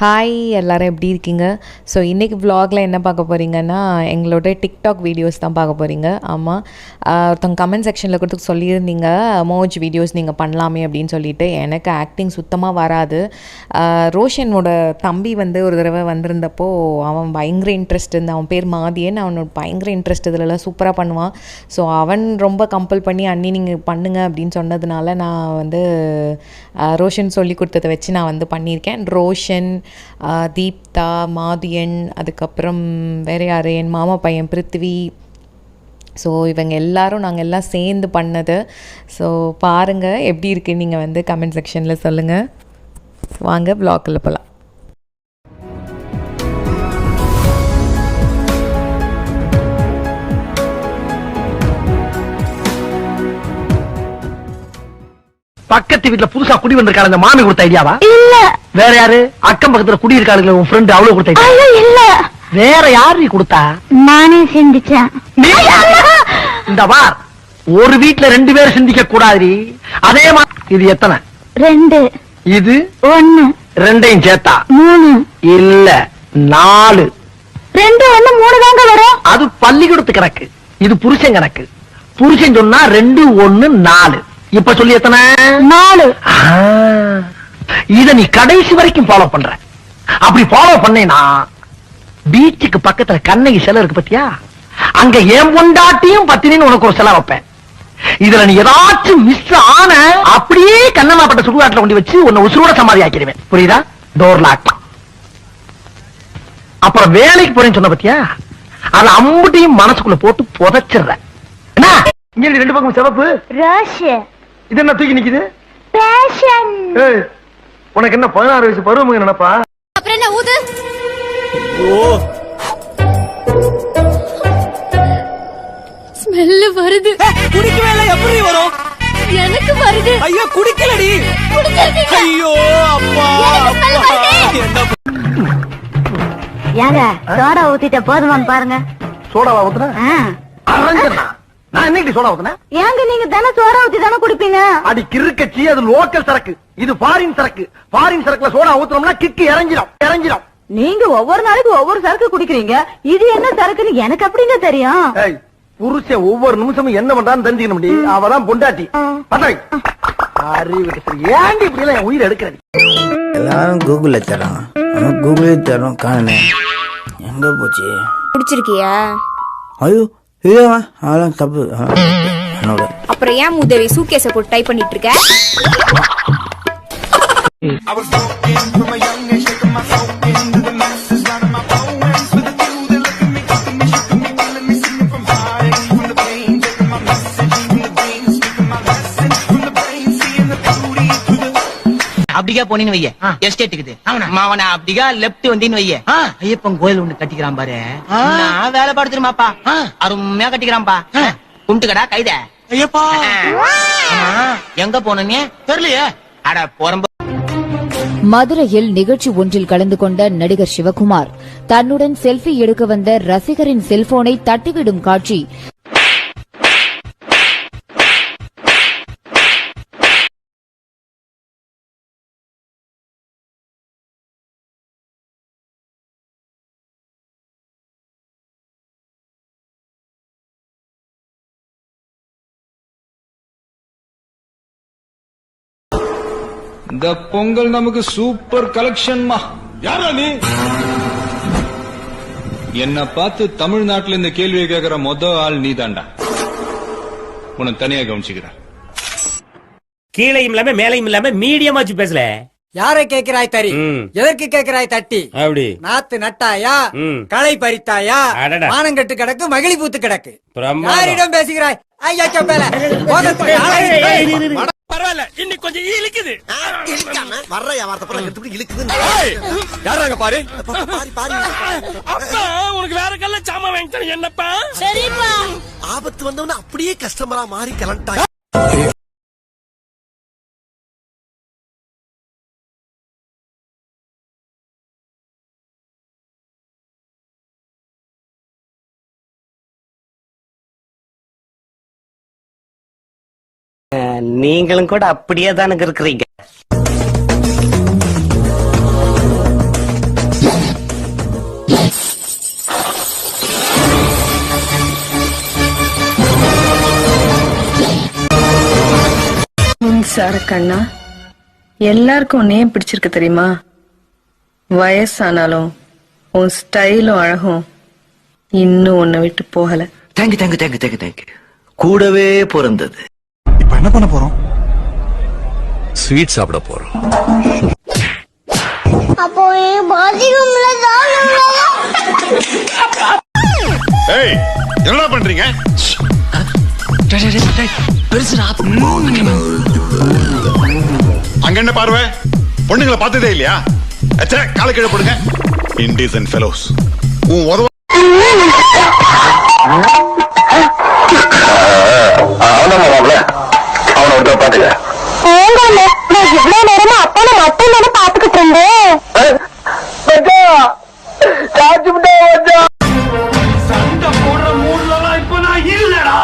Hi எல்லோரும் எப்படி இருக்கீங்க? ஸோ இன்றைக்கி vlogல என்ன பார்க்க போகிறீங்கன்னா, எங்களோட டிக்டாக் வீடியோஸ் தான் பார்க்க போகிறீங்க. ஆமாம், ஒருத்தவங்க கமெண்ட் செக்ஷனில் கொடுத்து சொல்லியிருந்தீங்க, மோஜ் வீடியோஸ் நீங்கள் பண்ணலாமே அப்படின்னு சொல்லிட்டு. எனக்கு ஆக்டிங் சுத்தமாக வராது. ரோஷனோட தம்பி ஒரு தடவை வந்திருந்தப்போ அவன் பயங்கர இன்ட்ரெஸ்ட் இருந்து, அவன் பேர் மாதியன், அவனோட பயங்கர இன்ட்ரெஸ்ட் இதிலலாம் சூப்பராக பண்ணுவான். ஸோ அவன் ரொம்ப கம்பல் பண்ணி அண்ணி நீங்கள் பண்ணுங்க அப்படின்னு சொன்னதுனால நான் ரோஷன் சொல்லி கொடுத்ததை வச்சு நான் பண்ணியிருக்கேன். ரோஷன், தீப்தா, மாதியன், அதுக்கப்புறம் வேறு யார், என் மாமா பையன் பிருத்வி. ஸோ இவங்க எல்லாரும் நாங்கள் எல்லாம் சேர்ந்து பண்ணது. ஸோ பாருங்கள் எப்படி இருக்குன்னு நீங்கள் கமெண்ட் செக்ஷனில் சொல்லுங்கள். வாங்க வ்ளாகில் போகலாம். பக்கத்து வீட்டுல புதுசா குடி வந்திருக்காங்க, அந்த மாமி கொடுத்த ஐடியாவா? இல்ல. வேற யாரு? அக்கம் பக்கத்துல குடி இருக்காளுங்க உன் ஃப்ரெண்ட், அவ்வளவு கொடுத்த ஐடியா? இல்ல. வேற யாரு நீ கொடுத்தா? நானே சிந்திச்சேன். இந்த பார், ஒரு வீட்டுல 2 பேர் சிந்திக்க கூடாது. அதே மாதிரி இது எத்தனை? 2. இது 1. 2ஐயும் சேர்த்தா 3. இல்ல 4. 2 1 3 தாங்க வரும். அது பள்ளிக்கூடத்து கணக்கு, இது புருஷன் கணக்கு. புருஷன் சொன்னா 2 1 4. இப்ப சொல்லி எத்தனை? 4. இத நீ கடைசி வரைக்கும் ஃபாலோ பண்ற. அப்படி ஃபாலோ பண்ணேனா பீச்சுக்கு பக்கத்துல கண்ணகி சிலை இருக்கு பத்தியா, அங்க ஏன் பொண்டாட்டியும் பத்தினின்னு உனக்கு ஒரு சிலை வைப்பேன். இதுல நீ ஏதாச்சும் மிஸ் ஆன அப்படியே கண்ணமாப்பட்ட சுடுகாட்டுல கொண்டு வச்சு உன்னை உசுரோட சமாதி ஆக்கிடுவேன். புரியுதா? Door lock. அப்புறம் வேலைக்கு போறேன்னு சொன்ன பத்தியா, அது அம்புட்டையும் மனசுக்குள்ள போட்டு புதைச்சிடுற. என்ன இங்க 2 பக்கம் சிவப்பு ரோஷ், இது என்ன தூக்கி நிக்குது? பேஷன். ஏய், உனக்கு என்ன 16 வயசு பருவம் நினைப்பா? அப்புறம் என்ன ஊது? ஓ, ஸ்மெல் வருது. குடிக்கவே இல்ல, எப்படி வரும்? எனக்கு வருது. ஐயோ குடிக்கலடி. குடிச்சிருக்கீங்க. ஐயோ அப்பா அப்பா. ஏங்க சோடா ஊத்திட்ட போதுமான்னு பாருங்க. சோடாவா ஊத்துற? அரஞ்சனா நான் என்னைக்கு சோடா ஊத்துனேன்? ஏங்க நீங்க தானே சோடா ஊத்தி தானே குடிப்பீங்க? அடி கிறுக்கச்சி, அது லோக்கல் சரக்கு, இது ஃபாரின் சரக்கு. ஃபாரின் சரக்குல சோடா ஊத்துனோம்னா கிக்கு இறங்கிடும். நீங்க ஒவ்வொரு நாளைக்கு ஒவ்வொரு சரக்கு குடிக்கிறீங்க, இது என்ன சரக்குன்னு எனக்கு அப்படிங்க தெரியும். ஏய், புருஷன் ஒவ்வொரு நிமிஷமும் என்ன பண்றான்னு தெரிஞ்சுக்கணும். அவதான் பொண்டாட்டி. ஏன்டி இப்படி எல்லாம் என் உயிரை எடுக்கிறேன்? எல்லாரும் கூகுள்ல தரோம், கூகுளே தரோம், காணே எங்க போச்சு? குடிச்சிருக்கியா? ஐயோ இல்லவா, அதெல்லாம் தப்பு என்னோட. அப்புறம் ஏன் முதவி சூட்கேஸ போட்டு டைப் பண்ணிட்டு இருக்க? அப்படிக்கா போனீன்னு வைய எஸ்டேட்டுக்குது, அவனை அப்படிக்கா லெப்ட் வந்தீன்னு வைய ஐயப்பன் கோயில் ஒண்ணு கட்டிக்கிறான் பாரு. நான் வேலை பாடுத்துருமாப்பா, அருமையா கட்டிக்கிறான்பா. கும்பிட்டுக்கடா கைத. ஐயப்பா எங்க போனே தெரியலையே. அட போறம்ப. மதுரையில் நிகழ்ச்சி ஒன்றில் கலந்து கொண்ட நடிகர் சிவகுமார் தன்னுடன் செல்ஃபி எடுக்க வந்த ரசிகரின் செல்போனை தட்டிவிடும் காட்சி இந்த பொங்கல் நமக்கு சூப்பர் கலெக்ஷன்மா. யாரா நீ? என்ன பார்த்து தமிழ்நாட்டுல இந்த கேள்வியை கேட்கிற ஆள் நீ தாண்டா. உனக்கு தனியா கவனிச்சுக்கிறேன். கீழையும் இல்லாம மேலையும் இல்லாம மீடியமா வச்சு பேசல. யாரை கேட்கிறாய் தரி, எதற்கு கேட்கிறாய் தட்டி? அப்படி நாத்து நட்டாயா, களை பறித்தாயா, மானங்கட்டு கிடக்கு, மகிழி பூத்து கிடக்கு. யாரிடம் பேசுகிறாய்? ஐயா பேல பரவாயில்ல, இன்னைக்கு கொஞ்சம் இழுக்குது. வர்ற வார்த்தை இழுக்குது. யாராங்க பாரு. அப்பா உனக்கு வேற கல்ல சாமா வாங்கி தரேன். என்னப்பா? சரிப்பா. ஆபத்து வந்தவன அப்படியே கஸ்டமரா மாறி கிளம்பிட்டாங்க. நீங்களும் கூட அப்படியே தானுங்க இருக்கிறீங்க. சரக்கண்ணா, எல்லாருக்கும் உன்னையே பிடிச்சிருக்கு தெரியுமா? வயசானாலும் உன் ஸ்டைலும் அழகும் இன்னும் உன்னை விட்டு போகல. Thank you thank you thank you thank you thank you. கூடவே பிறந்தது. இப்ப என்ன பண்ண போறோம்? ஸ்வீட் சாப்பிட போறோம். அப்போ ஏய், என்னடா பண்றீங்க? அங்க என்ன பார்வை? பொண்ணுங்களை பார்த்ததே இல்லையா? அச்சே, காலை கீழே போடுங்க. Indecent fellows. உன் உதவ அவனை பாத்துக்க. இவ்வளவு நேரமா அப்பா மட்டும் பாத்துக்கிட்டு இருந்தேன். சண்டை போடுற மூட்லாம் இப்ப நான் இல்லடா.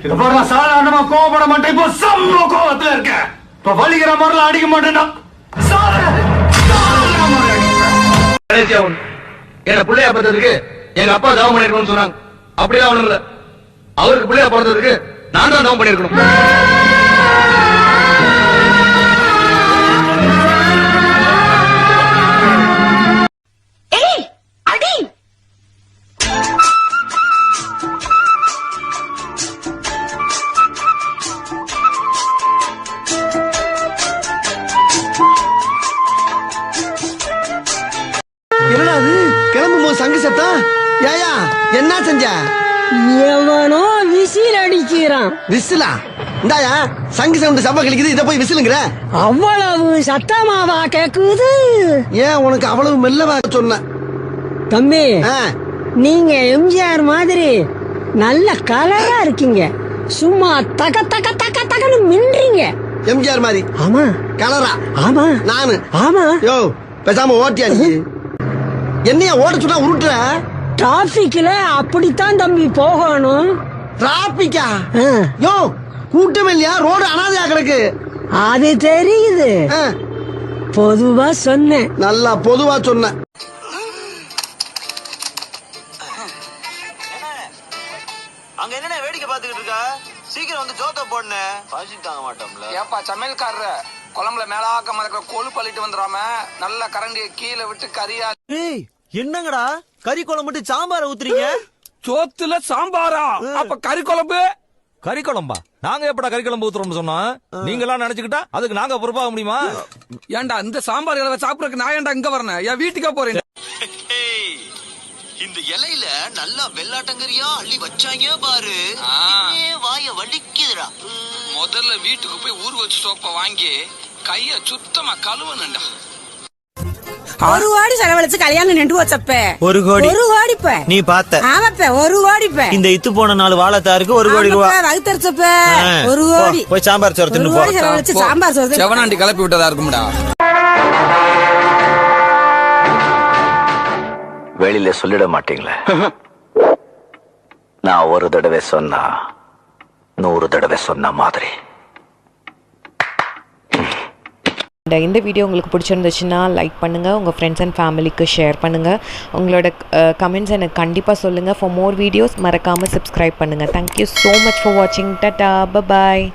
இது போற சாதாரணமா கோவப்பட மாட்டேன். இப்போ செம்ம கோவத்துல இருக்க. இப்ப வலிக்கிற மாதிரிலாம் அடிக்க மாட்டேன்டா. என்ன பிள்ளையா பார்த்ததுக்கு எங்க அப்பா தவம் பண்ணிருக்கணும்னு சொன்னாங்க. அப்படிதான் ஒண்ணும் இல்ல. அவருக்கு பிள்ளையா பிறந்ததுக்கு நான் தான் தவம் பண்ணிருக்கணும். என்னடா அது? கிளம்பும் போது சங்கு சத்தம். ஏயா, என்ன செஞ்ச? எவனோ விசில் அடிக்கிறான். விசிலா? இந்தாயா, சங்கு சவுண்ட் சப்ப கழிக்குது, இத போய் விசிலுங்கிற? அவ்வளவு சத்தமாவா கேக்குது? ஏன் உனக்கு அவ்வளவு மெல்லவா சொன்ன? தம்பி, நீங்க எம்ஜிஆர் மாதிரி நல்ல கலரா இருக்கீங்க. சும்மா தக தக தக தகன்னு மின்றீங்க. எம்ஜிஆர் மாதிரி? ஆமா. கலரா? ஆமா. நானு? ஆமா. யோ, பேசாம ஓட்டியா நீ? என்னையா ஓட சொன்னா உருட்டுற? டிராபிக்ல அப்படித்தான் தம்பி போகணும். டிராபிக்கா? யோ, கூட்டம் இல்லையா? ரோடு அனாதையா கிடக்கு. அது தெரியுது. பொதுவா சொன்னேன். நல்லா பொதுவா சொன்ன. அங்க என்ன வேடிக்கை பாத்துக்கிட்டு இருக்கா? சீக்கிரம் வந்து ஜோத்த போடுனே. பசி தாங்க மாட்டோம்ல. ஏப்பா சமையல்காரர, குழம்புல மேலாக்க மறக்கிற கொழு பள்ளிட்டு வந்துடாம நல்ல கரண்டிய கீழே விட்டு கறியா. ஏய், என்னங்கடா கறி குழம்பு மட்டும் சாம்பார ஊத்துறீங்க? சோத்துல சாம்பாரா? அப்ப கறி குழம்பு? கறி குழம்பா? நாங்க எப்படா கறி குழம்பு ஊத்துறோம்னு சொன்னோம்? நீங்க எல்லாம் நினைச்சுக்கிட்டா அதுக்கு நாங்க பொறுப்பாக முடியுமா? ஏன்டா இந்த சாம்பார் இலை சாப்பிடறதுக்கு நான் ஏன்டா இங்க வரேன்? என் வீட்டுக்கே போறேன். இந்த இலையில நல்லா வெள்ளாட்டங்கரியா அள்ளி வச்சாங்க பாரு. வாய வலிக்குதுடா. முதல்ல வீட்டுக்கு போய் ஊர் வச்சு சோப்ப வாங்கி கைய சுத்தமா கழுவணும்டா. ஒரு கோடி செலவழிச்சு கல்யாணம் நின்று வச்சப்ப. ஒரு கோடி? ஒரு கோடிப்ப நீ பார்த்த? ஆமாப்ப, ஒரு கோடிப்ப. இந்த இத்து போன 4 வாழைத்தாருக்கு 1 கோடி ரூபாய் வகுத்தரிச்சப்ப. ஒரு கோடி. போய் சாம்பார் சோறு தின்னு போ. செலவழிச்சு சாம்பார் சோறு செவனாண்டி கிளப்பி விட்டதா இருக்கும்டா. வெளியில சொல்லிட மாட்டீங்களே. நான் ஒரு தடவை சொன்னா 100 தடவை சொன்ன மாதிரி. இந்த வீடியோ உங்களுக்கு பிடிச்சிருந்துச்சுன்னா லைக் பண்ணுங்கள், உங்கள் ஃப்ரெண்ட்ஸ் அண்ட் ஃபேமிலிக்கு ஷேர் பண்ணுங்கள். உங்களோட கமெண்ட்ஸ் எனக்கு கண்டிப்பாக சொல்லுங்கள். ஃபார் மோர் வீடியோஸ் மறக்காமல் சப்ஸ்கிரைப் பண்ணுங்கள். தேங்க்யூ ஸோ மச் ஃபார் வாட்சிங். Tata, bye bye.